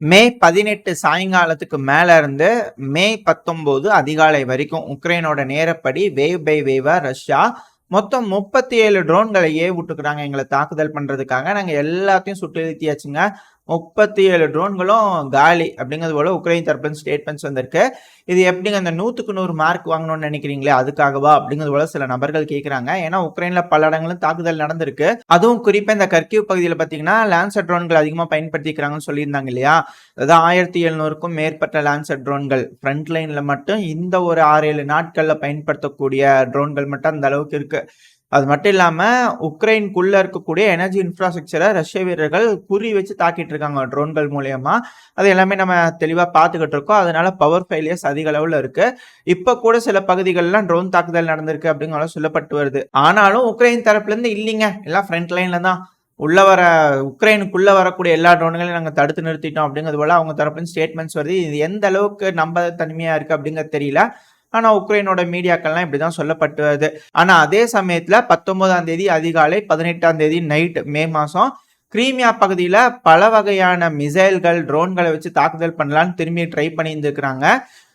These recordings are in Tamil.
மே 18 சாயங்காலத்துக்கு மேல இருந்து மே 19 அதிகாலை வரைக்கும் உக்ரைனோட நேரப்படி வேவ் பை வேவா ரஷ்யா மொத்தம் 37 ட்ரோன்களை விட்டுக்கிறாங்க எங்களை தாக்குதல் பண்றதுக்காக. நாங்க எல்லாத்தையும் சுட்டு வீழ்த்தியாச்சுங்க. 37 ட்ரோன்களும் காலி அப்படிங்கிறது போல உக்ரைன் தரப்புல ஸ்டேட்மெண்ட்ஸ் வந்திருக்கு. இது எப்படிங்க அந்த 100க்கு 100 மார்க் வாங்கணும்னு நினைக்கிறீங்களே அதுக்காகவா அப்படிங்கிறது போல சில நபர்கள் கேட்கிறாங்க. ஏன்னா உக்ரைன்ல பல இடங்களும் தாக்குதல் நடந்திருக்கு. அதுவும் குறிப்பா இந்த கர்கிவ் பகுதியில் பாத்தீங்கன்னா லான்சர் ட்ரோன்கள் அதிகமா பயன்படுத்திக்கிறாங்கன்னு சொல்லியிருந்தாங்க இல்லையா. அதாவது 1700க்கும் மேற்பட்ட லான்சர் ட்ரோன்கள் ஃப்ரண்ட் லைன்ல மட்டும் இந்த ஒரு 6-7 நாட்கள்ல பயன்படுத்தக்கூடிய ட்ரோன்கள் மட்டும் அந்த அளவுக்கு இருக்கு. அது மட்டும் இல்லாம உக்ரைனுக்குள்ள இருக்கக்கூடிய எனர்ஜி இன்ஃப்ராஸ்ட்ரக்சரை ரஷ்ய வீரர்கள் குறி வச்சு தாக்கிட்டு இருக்காங்க ட்ரோன்கள் மூலியமா. அது எல்லாமே நம்ம தெளிவா பார்த்துக்கிட்டு இருக்கோம். அதனால பவர் ஃபெயிலியர்ஸ் அதிக அளவுல இருக்கு. இப்ப கூட சில பகுதிகளெல்லாம் ட்ரோன் தாக்குதல் நடந்திருக்கு அப்படிங்கிற சொல்லப்பட்டு வருது. ஆனாலும் உக்ரைன் தரப்புல இருந்து இல்லைங்க, எல்லாம் ஃப்ரண்ட் லைன்ல தான் உள்ள வர உக்ரைனுக்குள்ள வரக்கூடிய எல்லா ட்ரோன்களையும் நாங்கள் தடுத்து நிறுத்திட்டோம் அப்படிங்கிறது போல அவங்க தரப்புல ஸ்டேட்மெண்ட்ஸ் வருது. இது எந்த அளவுக்கு நம்ப தனிமையா இருக்கு அப்படிங்கிறது தெரியல. ஆனா உக்ரைனோட மீடியாக்கள்லாம் இப்படிதான் சொல்லப்பட்டு வருது. ஆனா அதே சமயத்துல 19ஆம் தேதி அதிகாலை 18ஆம் தேதி நைட் மே மாசம் கிரீமியா பகுதியில பல வகையான மிசைல்கள் ட்ரோன்களை வச்சு தாக்குதல் பண்ணலான்னு திரும்பி ட்ரை பண்ணியிருந்துருக்காங்க.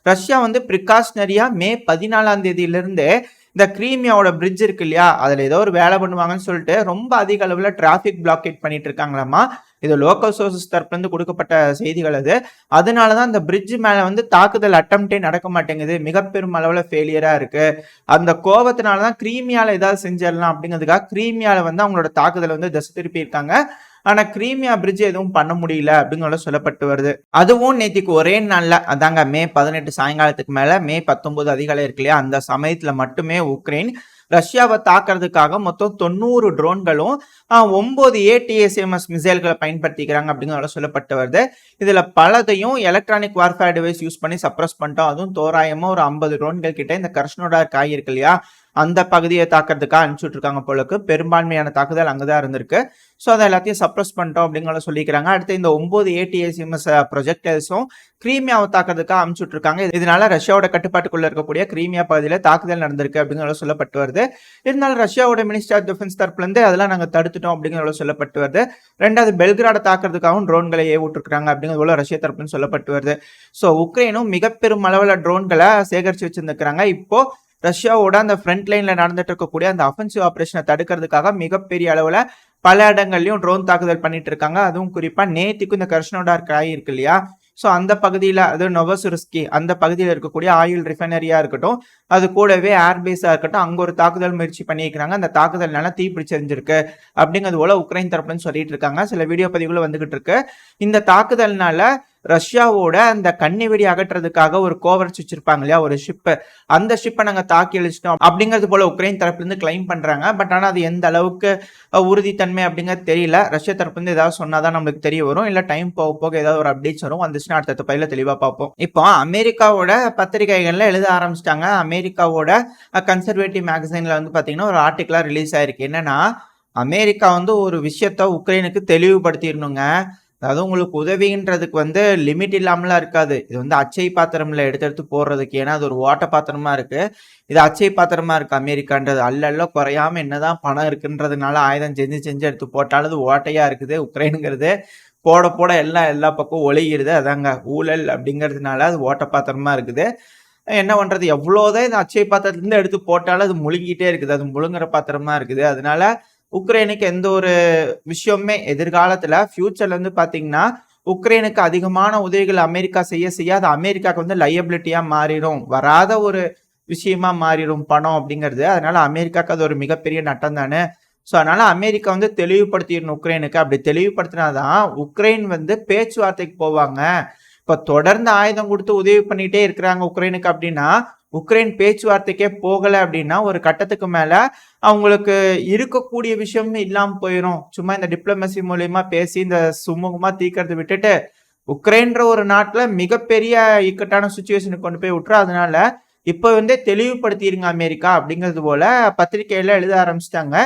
ரஷ்யா பிரிகாஷனரியா மே 14ஆம் தேதியிலிருந்து இந்த கிரீமியாவோட பிரிட்ஜ் இருக்கு இல்லையா, அதுல ஏதோ ஒரு வேலை பண்ணுவாங்கன்னு சொல்லிட்டு ரொம்ப அதிக அளவுல டிராபிக் பிளாக்கேட் பண்ணிட்டு இருக்காங்களாமா. இது லோக்கல் சோர்சஸ் தரப்புல இருந்து கொடுக்கப்பட்ட செய்திகள் அது. அதனாலதான் அந்த பிரிட்ஜ் மேல தாக்குதல் அட்டம்ப்டே நடக்க மாட்டேங்குது, மிக பெரும் அளவுல ஃபெயிலியரா இருக்கு. அந்த கோபத்தினாலதான் கிரீமியால ஏதாவது செஞ்சிடலாம் அப்படிங்கிறதுக்காக கிரீமியால அவங்களோட தாக்குதல் திசை திருப்பி இருக்காங்க. ஆனா கிரீமியா பிரிட்ஜ் எதுவும் பண்ண முடியல அப்படிங்கிற சொல்லப்பட்டு வருது. அதுவும் நேற்றுக்கு ஒரே நாள்ல அதாங்க மே 18 சாயங்காலத்துக்கு மேல மே 19 அதிகாலை இருக்கு இல்லையா, அந்த சமயத்துல மட்டுமே உக்ரைன் ரஷ்யாவை தாக்குறதுக்காக மொத்தம் 90 ட்ரோன்களும் 9 ATACMS மிசைல்களை பயன்படுத்திக்கிறாங்க அப்படிங்கிற சொல்லப்பட்டு வருது. இதுல பலதையும் எலக்ட்ரானிக் வார்ஃபேர் டிவைஸ் யூஸ் பண்ணி சப்ரஸ் பண்ணிட்டோம். அதுவும் தோராயமா ஒரு 50 ட்ரோன்கள் கிட்ட இந்த கிருஷ்ணோடார் காய் இருக்கு இல்லையா, அந்த பகுதியை தாக்கிறதுக்காக அனுப்பிச்சுட்டு இருக்காங்க போலக்கு. பெரும்பான்மையான தாக்குதல் அங்கதான் இருந்திருக்கு. ஸோ அதை எல்லாத்தையும் சப்ரஸ் பண்ணிட்டோம் அப்படிங்கிற சொல்லிக்கிறாங்க. அடுத்து இந்த 9 ATACMS ப்ரொஜெக்டைல்ஸும் கிரீமியாவை தாக்கிறதுக்காக அனுப்பிச்சுட்டு இருக்காங்க. இதனால ரஷ்யாவோட கட்டுப்பாட்டுக்குள்ள இருக்கக்கூடிய கிரீமியா பகுதியில் தாக்குதல் நடந்திருக்கு அப்படிங்கிற சொல்லப்பட்டு வருது. இருந்தாலும் ரஷ்யாவோட மினிஸ்டர் ஆஃப் டிஃபென்ஸ் தரப்புல இருந்து அதெல்லாம் நாங்கள் தடுத்துட்டோம் அப்படிங்கிற சொல்லப்பட்டு வருது. ரெண்டாவது பெல்கிராட தாக்குறதுக்காகவும் ட்ரோன்களை விட்டுருக்காங்க அப்படிங்கிறது ரஷ்யா தரப்புன்னு சொல்லப்பட்டு வருது. ஸோ உக்ரைனும் மிக பெரும் அளவில் ட்ரோன்களை சேகரிச்சு வச்சிருந்துக்கிறாங்க. இப்போ ரஷ்யாவோட அந்த ஃப்ரண்ட் லைன்ல நடந்துட்டு இருக்கக்கூடிய அந்த அஃபென்சிவ் ஆபரேஷனை தடுக்கிறதுக்காக மிகப்பெரிய அளவுல பல இடங்கள்லயும் ட்ரோன் தாக்குதல் பண்ணிட்டு இருக்காங்க. அதுவும் குறிப்பா நேத்திக்கும் இந்த கிருஷ்ணோடார் காய் இருக்கு இல்லையா, ஸோ அந்த பகுதியில் அது நொவசுரிஸ்கி அந்த பகுதியில் இருக்கக்கூடிய ஆயில் ரிஃபைனரியா இருக்கட்டும், அது கூடவே ஏர்பேஸா இருக்கட்டும், அங்க ஒரு தாக்குதல் முயற்சி பண்ணியிருக்காங்க. அந்த தாக்குதல்னால தீ பிடிச்சிருந்திருக்கு அப்படிங்கிறது போல உக்ரைன் தரப்புன்னு சொல்லிட்டு இருக்காங்க. சில வீடியோ பதிவுகள் வந்துகிட்டு இருக்கு. இந்த தாக்குதல்னால ரஷ்யாவோட அந்த கண்ணி வெடி அகற்றுறதுக்காக ஒரு கோவர்ஸ் வச்சிருப்பாங்க இல்லையா ஒரு ஷிப், அந்த ஷிப்பை நாங்க தாக்கி அழிச்சிட்டோம் அப்படிங்கிறது போல உக்ரைன் தரப்புல இருந்து கிளைம் பண்றாங்க. பட் ஆனா அது எந்த அளவுக்கு உறுதித்தன்மை அப்படிங்கிறது தெரியல. ரஷ்யா தரப்புல இருந்து ஏதாவது சொன்னாதான் நம்மளுக்கு தெரிய வரும். இல்ல டைம் போக போக ஏதாவது ஒரு அப்டேட்ஸ் வரும், வந்துச்சுன்னா அடுத்த பயில தெளிவா பார்ப்போம். இப்போ அமெரிக்காவோட பத்திரிகைகள்ல எழுத ஆரம்பிச்சிட்டாங்க. அமெரிக்காவோட கன்சர்வேட்டிவ் மேகசைன்ல பாத்தீங்கன்னா ஒரு ஆர்டிகிளா ரிலீஸ் ஆயிருக்கு. என்னன்னா அமெரிக்கா ஒரு விஷயத்த உக்ரைனுக்கு தெளிவுபடுத்திடணுங்க. அதாவது உங்களுக்கு உதவின்றதுக்கு லிமிட் இல்லாமலாம் இருக்காது. இது அச்சை பாத்திரம்ல எடுத்து போடுறதுக்கு, ஏன்னா அது ஒரு ஓட்ட பாத்திரமா இருக்கு. இது அச்சை பாத்திரமா இருக்கு அமெரிக்கான்றது. அல்ல குறையாம என்னதான் பணம் இருக்குன்றதுனால ஆயுதம் செஞ்சு எடுத்து போட்டாலும் அது ஓட்டையா இருக்குது. உக்ரைனுங்கிறது போட போட எல்லா பக்கம் ஒழுகிறது. அதாங்க ஊழல் அப்படிங்கிறதுனால அது ஓட்ட பாத்திரமா இருக்குது. என்ன பண்றது, எவ்வளோதான் இந்த அச்சை பாத்திரத்துல இருந்து எடுத்து போட்டாலும் அது முழுங்கிட்டே இருக்குது. அது முழுங்குற பாத்திரமா இருக்குது. அதனால உக்ரைனுக்கு எந்த ஒரு விஷயமே எதிர்காலத்துல ஃபியூச்சர்ல பாத்தீங்கன்னா உக்ரைனுக்கு அதிகமான உதவிகள் அமெரிக்கா செய்ய அது அமெரிக்காவுக்கு லையபிலிட்டியா மாறிடும், வராத ஒரு விஷயமா மாறிடும் பணம் அப்படிங்கிறது. அதனால அமெரிக்காவுக்கு அது ஒரு மிகப்பெரிய நட்டம் தானே. ஸோ அதனால அமெரிக்கா தெளிவுபடுத்திடணும் உக்ரைனுக்கு. அப்படி தெளிவுபடுத்தினாதான் உக்ரைன் பேச்சுவார்த்தைக்கு போவாங்க. இப்ப தொடர்ந்து ஆயுதம் கொடுத்து உதவி பண்ணிட்டே இருக்கிறாங்க உக்ரைனுக்கு அப்படின்னா, உக்ரைன் பேச்சுவார்த்தைக்கே போகல அப்படின்னா ஒரு கட்டத்துக்கு மேல அவங்களுக்கு இருக்கக்கூடிய விஷயம் இல்லாம போயிடும். சும்மா இந்த டிப்ளமசி மூலியமா பேசி இந்த சுமூகமா தீர்க்கறதை விட்டுட்டு உக்ரைன்ற ஒரு நாட்டுல மிகப்பெரிய இக்கட்டான சுச்சுவேஷனுக்கு கொண்டு போய் விட்டுரும். அதனால இப்ப தெளிவுபடுத்திடுங்க அமெரிக்கா அப்படிங்கிறது போல பத்திரிகையில எழுத ஆரம்பிச்சிட்டாங்க.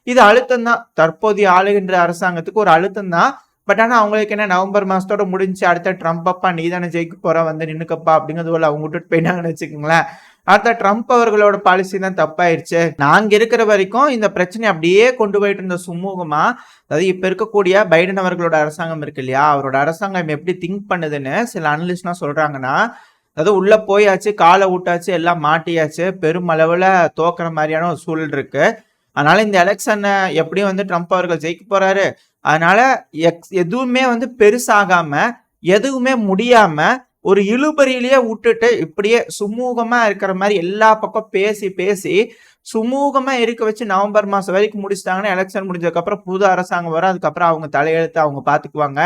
இது அழுத்தம் தான், தற்போதைய ஆளுகின்ற அரசாங்கத்துக்கு ஒரு அழுத்தம் தான். பட் ஆனா அவங்களுக்கு என்ன, நவம்பர் மாசத்தோட முடிஞ்சு அடுத்த ட்ரம்ப் அப்பா நீ தானே ஜெயிக்க போற நின்னுக்கப்பா அப்படிங்கிறது போல அவங்க விட்டுட்டு போயிட்டாங்கன்னு வச்சுக்கோங்களேன். அடுத்த ட்ரம்ப் அவர்களோட பாலிசி தான் தப்பாயிருச்சு. நாங்க இருக்கிற வரைக்கும் இந்த பிரச்சனை அப்படியே கொண்டு போயிட்டு இருந்த சுமூகமா, அதாவது இப்ப இருக்கக்கூடிய பைடன் அவர்களோட அரசாங்கம் இருக்கு இல்லையா, அவரோட அரசாங்கம் எப்படி திங்க் பண்ணுதுன்னு சில அனலிஸ்ட்லாம் சொல்றாங்கன்னா, அதாவது உள்ள போயாச்சு, காலை விட்டாச்சு, எல்லாம் மாட்டியாச்சு, பெருமளவுல தோக்குற மாதிரியான ஒரு சூழல் இருக்கு. அதனால இந்த எலெக்ஷன் எப்படியும் வந்து ட்ரம்ப் அவர்கள் ஜெயிக்க போறாரு. அதனால எதுவுமே வந்து பெருசாகாம, எதுவுமே முடியாம ஒரு இழுபறியிலேயே விட்டுட்டு இப்படியே சுமூகமா இருக்கிற மாதிரி எல்லா பக்கம் பேசி பேசி சுமூகமா இருக்க வச்சு நவம்பர் மாசம் வரைக்கும் முடிச்சிட்டாங்கன்னா, எலெக்ஷன் முடிஞ்சதுக்கு அப்புறம் புது அரசாங்கம் வரும். அதுக்கப்புறம் அவங்க தலையெழுத்து அவங்க பாத்துக்குவாங்க.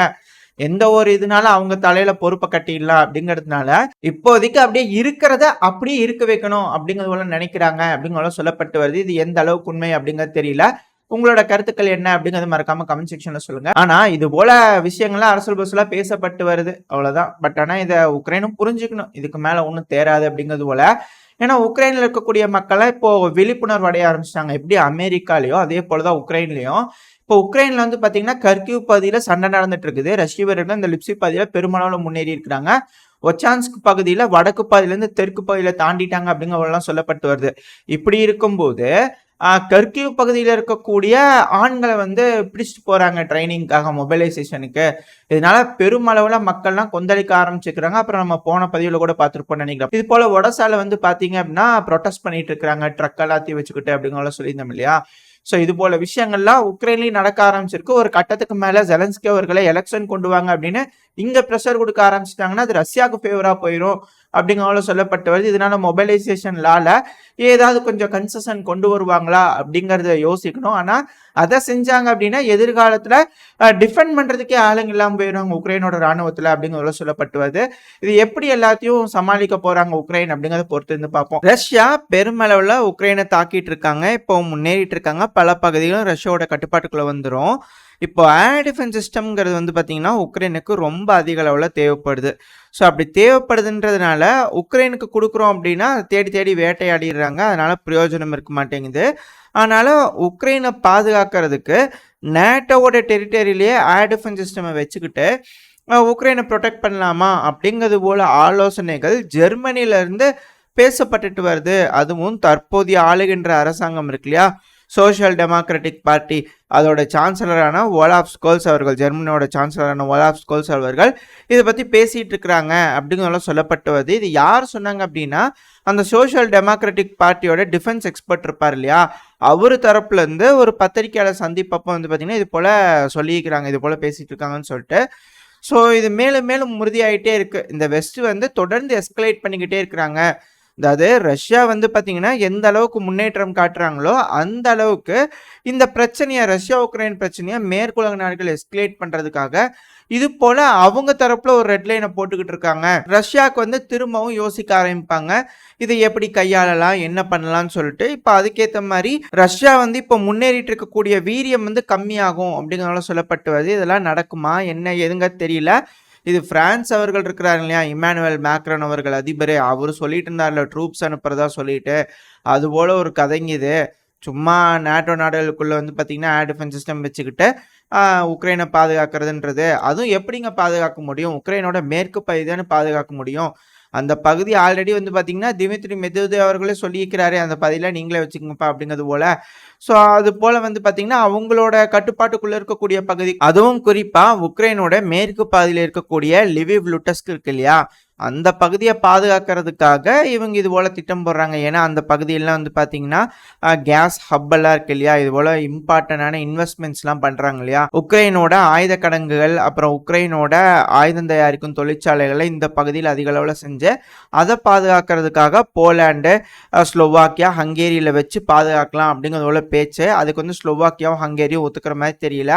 எந்த ஒரு இதுனாலும் அவங்க தலையில பொறுப்பை கட்டிடலாம் அப்படிங்கிறதுனால இப்போதைக்கு அப்படியே இருக்கிறத அப்படியே இருக்க வைக்கணும் அப்படிங்கிறது போல நினைக்கிறாங்க அப்படிங்கிறத சொல்லப்பட்டு வருது. இது எந்த அளவுக்கு உண்மை அப்படிங்கிறது தெரியல. உங்களோட கருத்துக்கள் என்ன அப்படிங்கறது மறக்காம கமெண்ட் செக்ஷன்ல சொல்லுங்க. ஆனா இது போல விஷயங்கள்லாம் அரசல் பசலா பேசப்பட்டு வருது, அவ்வளவுதான். பட் ஆனா இதை உக்ரைனும் புரிஞ்சுக்கணும், இதுக்கு மேல ஒன்றும் தேராது அப்படிங்கிறது போல. ஏன்னா உக்ரைன்ல இருக்கக்கூடிய மக்கள் இப்போ விழிப்புணர்வு அடைய ஆரம்பிச்சிட்டாங்க. எப்படி அமெரிக்காலயோ அதே போலதான் உக்ரைன்லயும். இப்போ உக்ரைன்ல வந்து பாத்தீங்கன்னா கர்கிவ் பகுதியில சண்டை நடந்துட்டு இருக்குது. ரஷ்ய வீரர்கள் இந்த லிப்சி பகுதியில பெருமளவுல முன்னேறி இருக்கிறாங்க. ஒச்சான்ஸ்க் பகுதியில வடக்கு பகுதியில இருந்து தெற்கு பகுதியில தாண்டிட்டாங்க அப்படிங்கிறதெல்லாம் சொல்லப்பட்டு வருது. இப்படி இருக்கும்போது கர்கிவ் பகுதியில் இருக்கக்கூடிய ஆண்களை வந்து பிடிச்சிட்டு போறாங்க ட்ரைனிங்காக, மொபைலைசேஷனுக்கு. இதனால பெருமளவுல மக்கள்லாம் கொந்தளிக்க ஆரம்பிச்சுக்கிறாங்க. அப்புறம் நம்ம போன பதிவுல கூட பார்த்துருப்போம் நினைக்கிறோம். இது போல ஒடசால வந்து பாத்தீங்க அப்படின்னா ப்ரொடெஸ்ட் பண்ணிட்டு இருக்காங்க, ட்ரக் எல்லாத்தையும் வச்சுக்கிட்டு அப்படிங்கிற சொல்லியிருந்தோம் இல்லையா. ஸோ இது போல விஷயங்கள்லாம் உக்ரைன்லயும் நடக்க ஆரம்பிச்சிருக்கு. ஒரு கட்டத்துக்கு மேல ஜெலன்ஸ்கி அவர்களை எலெக்ஷன் கொண்டு வாங்க அப்படின்னு இங்க ப்ரெஷர் கொடுக்க ஆரம்பிச்சிட்டாங்கன்னா அது ரஷ்யாவுக்கு ஃபேவரா போயிடும் அப்படிங்கிற சொல்லப்பட்டு வருது. இதனால மொபைலைசேஷன் லால ஏதாவது கொஞ்சம் கன்செஷன் கொண்டு வருவாங்களா அப்படிங்கறத யோசிக்கணும். ஆனா அதை செஞ்சாங்க அப்படின்னா எதிர்காலத்துல டிஃபெண்ட் பண்றதுக்கே ஆளுங்க இல்லாம போயிடுவாங்க உக்ரைனோட ராணுவத்துல அப்படிங்கிறத சொல்லப்பட்டு வருது. இது எப்படி எல்லாத்தையும் சமாளிக்க போறாங்க உக்ரைன் அப்படிங்கறத பொறுத்து இருந்து பார்ப்போம். ரஷ்யா பெருமளவுல உக்ரைனை தாக்கிட்டு இருக்காங்க, இப்போ முன்னேறிட்டு இருக்காங்க. பல பகுதிகளும் ரஷ்யாவோட கட்டுப்பாட்டுக்குள்ள வந்துடும். இப்போ ஏர் டிஃபென்ஸ் சிஸ்டம்ங்கிறது வந்து பார்த்தீங்கன்னா உக்ரைனுக்கு ரொம்ப அதிக அளவில் தேவைப்படுது. ஸோ அப்படி தேவைப்படுதுன்றதுனால உக்ரைனுக்கு கொடுக்குறோம் அப்படின்னா தேடி தேடி வேட்டையாடிடுறாங்க. அதனால பிரயோஜனம் இருக்க மாட்டேங்குது. அதனால உக்ரைனை பாதுகாக்கிறதுக்கு நேட்டோவோட டெரிட்டரியிலேயே ஏர் டிஃபென்ஸ் சிஸ்டமை வச்சுக்கிட்டு உக்ரைனை ப்ரொடெக்ட் பண்ணலாமா அப்படிங்கிறது போல ஆலோசனைகள் ஜெர்மனியிலேருந்து பேசப்பட்டுட்டு வருது. அதுவும் தற்போதைய ஆளுகின்ற அரசாங்கம் இருக்கு இல்லையா, சோஷியல் டெமோக்ராட்டிக் பார்ட்டி, அதோட சான்சலரான ஓலாஃப் ஸ்கோல்ஸ் அவர்கள், ஜெர்மனியோட சான்சலரான ஓலாஃப் ஸ்கோல்ஸ் அவர்கள் இதை பற்றி பேசிகிட்டு இருக்கிறாங்க அப்படிங்கிறதெல்லாம் சொல்லப்பட்டு வருது. இது யார் சொன்னாங்க அப்படின்னா அந்த சோஷியல் டெமோக்ராட்டிக் பார்ட்டியோட டிஃபென்ஸ் எக்ஸ்பர்ட் இருப்பார் இல்லையா, அவர் தரப்புலேருந்து ஒரு பத்திரிகையாளர் சந்திப்பப்போ வந்து பார்த்திங்கன்னா இது போல் சொல்லியிருக்கிறாங்க, இது போல் பேசிகிட்டு இருக்காங்கன்னு சொல்லிட்டு. ஸோ இது மேலும் மேலும் உறுதியாகிட்டே இருக்குது. இந்த வெஸ்ட் வந்து தொடர்ந்து எஸ்கலேட் பண்ணிக்கிட்டே இருக்கிறாங்க. அதாவது ரஷ்யா வந்து பார்த்தீங்கன்னா எந்த அளவுக்கு முன்னேற்றம் காட்டுறாங்களோ அந்த அளவுக்கு இந்த பிரச்சனையை, ரஷ்யா உக்ரைன் பிரச்சனையை மேற்குலக நாடுகள் எஸ்கலேட் பண்ணுறதுக்காக இது போல அவங்க தரப்புல ஒரு ரெட் லைனை போட்டுக்கிட்டு இருக்காங்க. ரஷ்யாவுக்கு வந்து திரும்பவும் யோசிக்க ஆரம்பிப்பாங்க, இதை எப்படி கையாளலாம், என்ன பண்ணலாம்னு சொல்லிட்டு. இப்போ அதுக்கேற்ற மாதிரி ரஷ்யா வந்து இப்போ முன்னேறிட்டு இருக்கக்கூடிய வீரியம் வந்து கம்மியாகும் அப்படிங்கிறதால சொல்லப்பட்டு வருது. இதெல்லாம் நடக்குமா என்ன எதுங்க தெரியல. இது பிரான்ஸ் அவர்கள் இருக்கிறாரு இல்லையா, இமானுவேல் மேக்ரான் அவர்கள் அதிபர், அவர் சொல்லிட்டு இருந்தார்ல ட்ரூப்ஸ் அனுப்புறதா சொல்லிட்டு, அது போல ஒரு கதைங்க இது. சும்மா நேட்டோ நாடுகளுக்குள்ள வந்து பார்த்தீங்கன்னா ஏர் டிஃபென்ஸ் சிஸ்டம் வச்சுக்கிட்டு உக்ரைனை பாதுகாக்கிறதுன்றது, அதுவும் எப்படிங்க பாதுகாக்க முடியும்? உக்ரைனோட மேற்கு பகுதி தானே பாதுகாக்க முடியும். அந்த பகுதி ஆல்ரெடி வந்து பார்த்தீங்கன்னா திமித்ரி மெத்வதேவ் அவர்களே சொல்லியிருக்கிறாரு, அந்த பகுதியில் நீங்களே வச்சுக்கோங்கப்பா அப்படிங்கிறது போல. ஸோ அது போல வந்து பார்த்தீங்கன்னா அவங்களோட கட்டுப்பாட்டுக்குள்ளே இருக்கக்கூடிய பகுதி, அதுவும் குறிப்பாக உக்ரைனோட மேற்கு பகுதியில் இருக்கக்கூடிய லிவிவ் லுட்டஸ்க் இருக்கு இல்லையா, அந்த பகுதியை பாதுகாக்கிறதுக்காக இவங்க இது போல் திட்டம் போடுறாங்க. ஏன்னா அந்த பகுதியெல்லாம் வந்து பார்த்தீங்கன்னா கேஸ் ஹப்பெல்லாம் இருக்கு இல்லையா, இது போல் இம்பார்ட்டண்டான இன்வெஸ்ட்மெண்ட்ஸ்லாம் பண்ணுறாங்க இல்லையா. உக்ரைனோட ஆயுத கடங்குகள், அப்புறம் உக்ரைனோட ஆயுதம் தயாரிக்கும் தொழிற்சாலைகளை இந்த பகுதியில் அதிக அளவில் செஞ்சு அதை பாதுகாக்கிறதுக்காக போலாண்டு, ஸ்லோவாக்கியா, ஹங்கேரியில் வச்சு பாதுகாக்கலாம் அப்படிங்கிறது போல பேச்சு. அதுக்கு வந்து ஸ்லோவாக்கியாவும் ஹங்கேரியும் ஒத்துக்கிற மாதிரி தெரியல.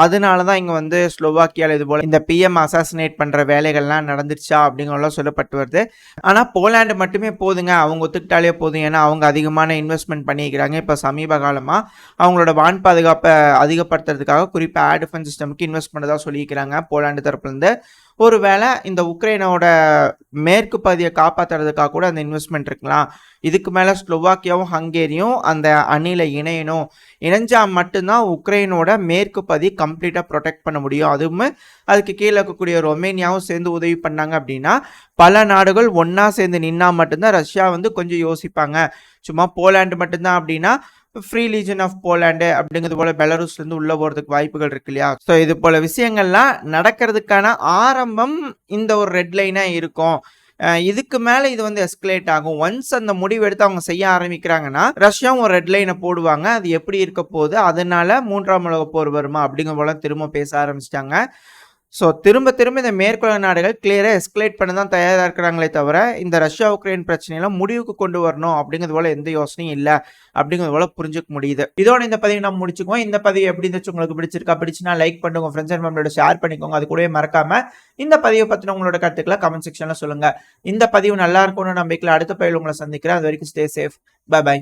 அதனால தான் இங்கே வந்து ஸ்லோவாக்கியாவில் இது போல் இந்த பிஎம் அசாசினேட் பண்ணுற வேலைகள்லாம் நடந்துருச்சா அப்படிங்கிற சொல்லப்பட்டு வருது. ஆனால் போலாண்டு மட்டுமே போதுங்க, அவங்க ஒத்துக்கிட்டாலே போதும். ஏன்னா அவங்க அதிகமான இன்வெஸ்ட்மெண்ட் பண்ணிக்கிறாங்க. இப்போ சமீப காலமாக அவங்களோட வான் பாதுகாப்பை அதிகப்படுத்துறதுக்காக குறிப்பாக ஏர் டிஃபென்ஸ் சிஸ்டமுக்கு இன்வெஸ்ட் பண்ணதாக சொல்லியிருக்கிறாங்க போலாண்டு தரப்புலேருந்து. ஒருவேளை இந்த உக்ரைனோட மேற்கு பகுதியை காப்பாத்துறதுக்காக கூட அந்த இன்வெஸ்ட்மெண்ட் இருக்கலாம். இதுக்கு மேல ஸ்லோவாக்கியாவும் ஹங்கேரியும் அந்த அணியில இணையணும். இணைஞ்சா மட்டும்தான் உக்ரைனோட மேற்கு பகுதி கம்ப்ளீட்டா ப்ரொடெக்ட் பண்ண முடியும். அதுவுமே அதுக்கு கீழே இருக்கக்கூடிய ரொமேனியாவும் சேர்ந்து உதவி பண்ணாங்க அப்படின்னா பல நாடுகள் ஒன்னா சேர்ந்து நின்னா மட்டும்தான் ரஷ்யா வந்து கொஞ்சம் யோசிப்பாங்க. சும்மா போலாண்டு மட்டும்தான் அப்படின்னா ஃப்ரீ லீஜன் ஆஃப் போலாண்டு அப்படிங்கிறது போல பெலருஸ்ல இருந்து உள்ள போறதுக்கு வாய்ப்புகள் இருக்கு இல்லையா? ஸோ இது போல விஷயங்கள்லாம் நடக்கிறதுக்கான ஆரம்பம் இந்த ஒரு ரெட் லைனா இருக்கும். இதுக்கு மேல இது வந்து எஸ்கலேட் ஆகும். ஒன்ஸ் அந்த முடிவு எடுத்து அவங்க செய்ய ஆரம்பிக்கிறாங்கன்னா ரஷ்யாவும் ஒரு ரெட் லைனை போடுவாங்க. அது எப்படி இருக்க போகுது, அதனால 3ஆம் உலக போர் வருமா அப்படிங்கிற போல திரும்ப பேச ஆரம்பிச்சிட்டாங்க. ஸோ திரும்ப திரும்ப இந்த மேற்குலக நாடுகள் கிளியராக எஸ்கலேட் பண்ண தான் தயாராக இருக்கிறாங்களே தவிர இந்த ரஷ்யா உக்ரைன் பிரச்சனையெல்லாம் முடிவுக்கு கொண்டு வரணும் அப்படிங்கிறது போல எந்த யோசனையும் இல்லை அப்படிங்கிறது போல புரிஞ்சுக்க முடியுது. இதோட இந்த பதிவு நம்ம முடிச்சுக்குவோம். இந்த பதிவு எப்படி இருந்துச்சு, உங்களுக்கு பிடிச்சிருக்கா? பிடிச்சுன்னா லைக் பண்ணுங்க, உங்க ஃப்ரெண்ட்ஸ் அண்ட் ஃபேமிலியோட ஷேர் பண்ணிக்கோங்க. அது கூடவே மறக்காம இந்த பதிவை பற்றின உங்களோட கருத்துக்களை கமெண்ட் செக்ஷன்ல சொல்லுங்க. இந்த பதிவு நல்லா இருக்கும்னு நம்பிக்கையில் அடுத்த பதிவில் உங்களை சந்திக்கிறேன். அது வரைக்கும் ஸ்டே சேஃப். By by.